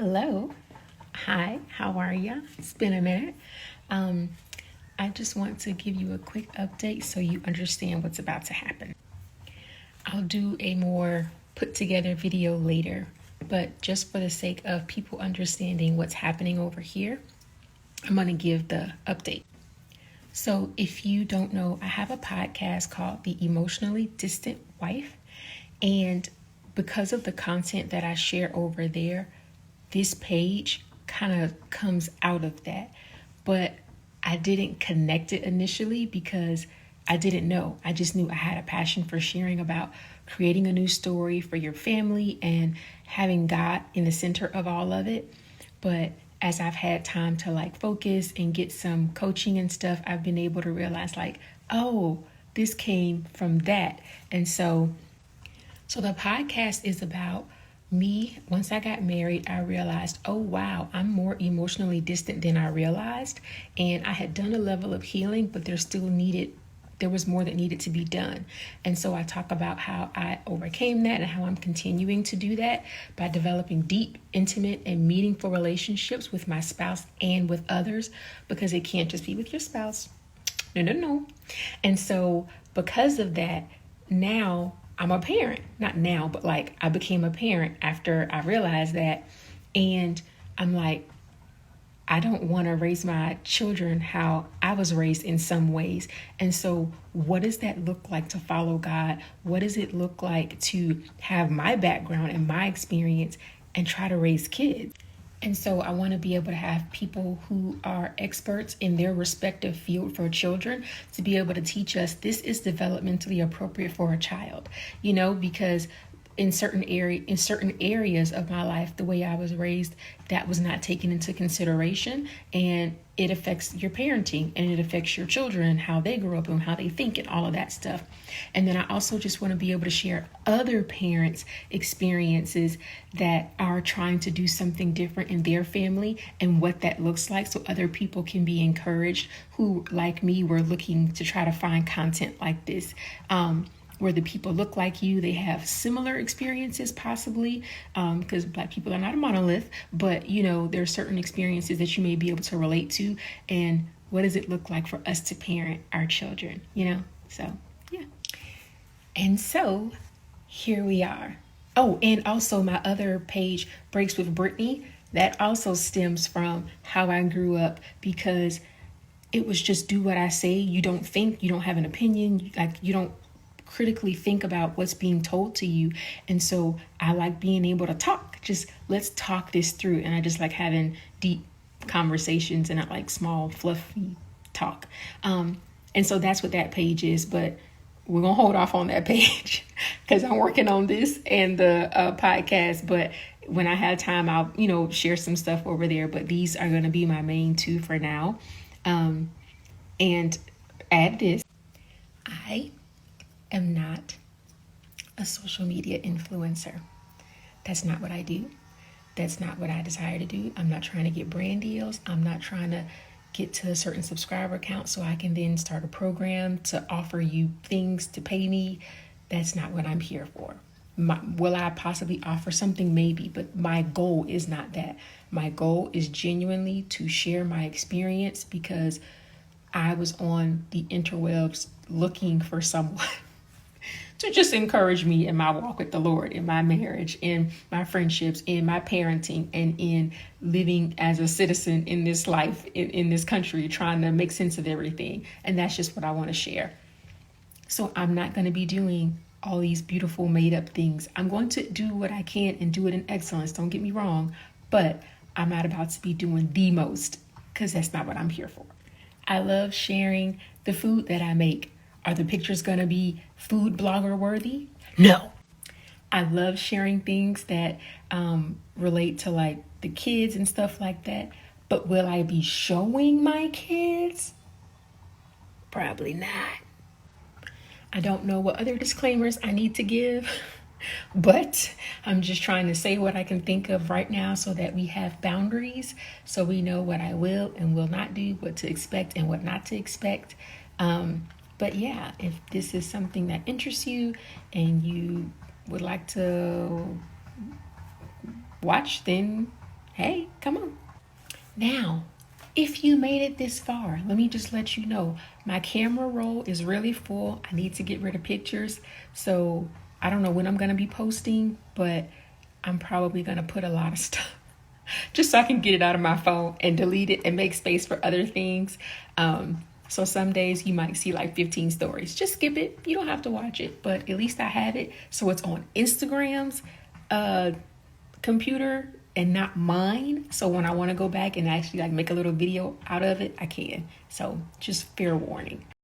Hello. Hi, how are ya? It's been a minute. I just want to give you a quick update so you understand what's about to happen. I'll do a more put together video later, but just for the sake of people understanding what's happening over here, I'm going to give the update. So if you don't know, I have a podcast called The Emotionally Distant Wife, and because of the content that I share over there, this page kind of comes out of that. But I didn't connect it initially because I didn't know. I just knew I had a passion for sharing about creating a new story for your family and having God in the center of all of it. But as I've had time to focus and get some coaching and stuff, I've been able to realize oh, this came from that. And so the podcast is about me. Once I got married, I realized, oh wow, I'm more emotionally distant than I realized. And I had done a level of healing, but there was more that needed to be done. And so I talk about how I overcame that and how I'm continuing to do that by developing deep, intimate, and meaningful relationships with my spouse and with others, because it can't just be with your spouse. No. And so because of that, now I'm a parent. Not now, but I became a parent after I realized that. And I'm I don't want to raise my children how I was raised in some ways. And so what does that look like to follow God? What does it look like to have my background and my experience and try to raise kids? And so I want to be able to have people who are experts in their respective field for children to be able to teach us this is developmentally appropriate for a child, because in certain areas of my life, the way I was raised, that was not taken into consideration, and it affects your parenting and it affects your children, how they grow up and how they think and all of that stuff. And then I also just want to be able to share other parents' experiences that are trying to do something different in their family and what that looks like, so other people can be encouraged who, like me, were looking to try to find content like this. Where the people look like you, they have similar experiences possibly, because Black people are not a monolith, but there are certain experiences that you may be able to relate to, and what does it look like for us to parent our children, so yeah. And so here we are. Oh, and also my other page, Breaks with Brittany, that also stems from how I grew up, because it was just do what I say. You don't think, you don't have an opinion, you don't critically think about what's being told to you. And so I like being able to talk, just let's talk this through. And I just like having deep conversations and not small fluffy talk. And so that's what that page is, but we're gonna hold off on that page because I'm working on this and the podcast. But when I have time, I'll share some stuff over there, but these are going to be my main two for now. And add this, I am not a social media influencer. That's not what I do. That's not what I desire to do. I'm not trying to get brand deals. I'm not trying to get to a certain subscriber count so I can then start a program to offer you things to pay me. That's not what I'm here for. Will I possibly offer something? Maybe, but my goal is not that. My goal is genuinely to share my experience, because I was on the interwebs looking for someone to just encourage me in my walk with the Lord, in my marriage, in my friendships, in my parenting, and in living as a citizen in this life, in this country, trying to make sense of everything. And that's just what I want to share. So I'm not going to be doing all these beautiful made up things. I'm going to do what I can and do it in excellence. Don't get me wrong, but I'm not about to be doing the most, because that's not what I'm here for. I love sharing the food that I make. Are the pictures going to be food blogger worthy? No. I love sharing things that relate to the kids and stuff like that. But will I be showing my kids? Probably not. I don't know what other disclaimers I need to give, but I'm just trying to say what I can think of right now so that we have boundaries, so we know what I will and will not do, what to expect and what not to expect. But yeah, if this is something that interests you and you would like to watch, then hey, come on. Now, if you made it this far, let me just let you know my camera roll is really full. I need to get rid of pictures. So I don't know when I'm going to be posting, but I'm probably going to put a lot of stuff just so I can get it out of my phone and delete it and make space for other things. So some days you might see like 15 stories. Just skip it. You don't have to watch it, but at least I have it. So it's on Instagram's computer and not mine. So when I want to go back and actually like make a little video out of it, I can. So just fair warning.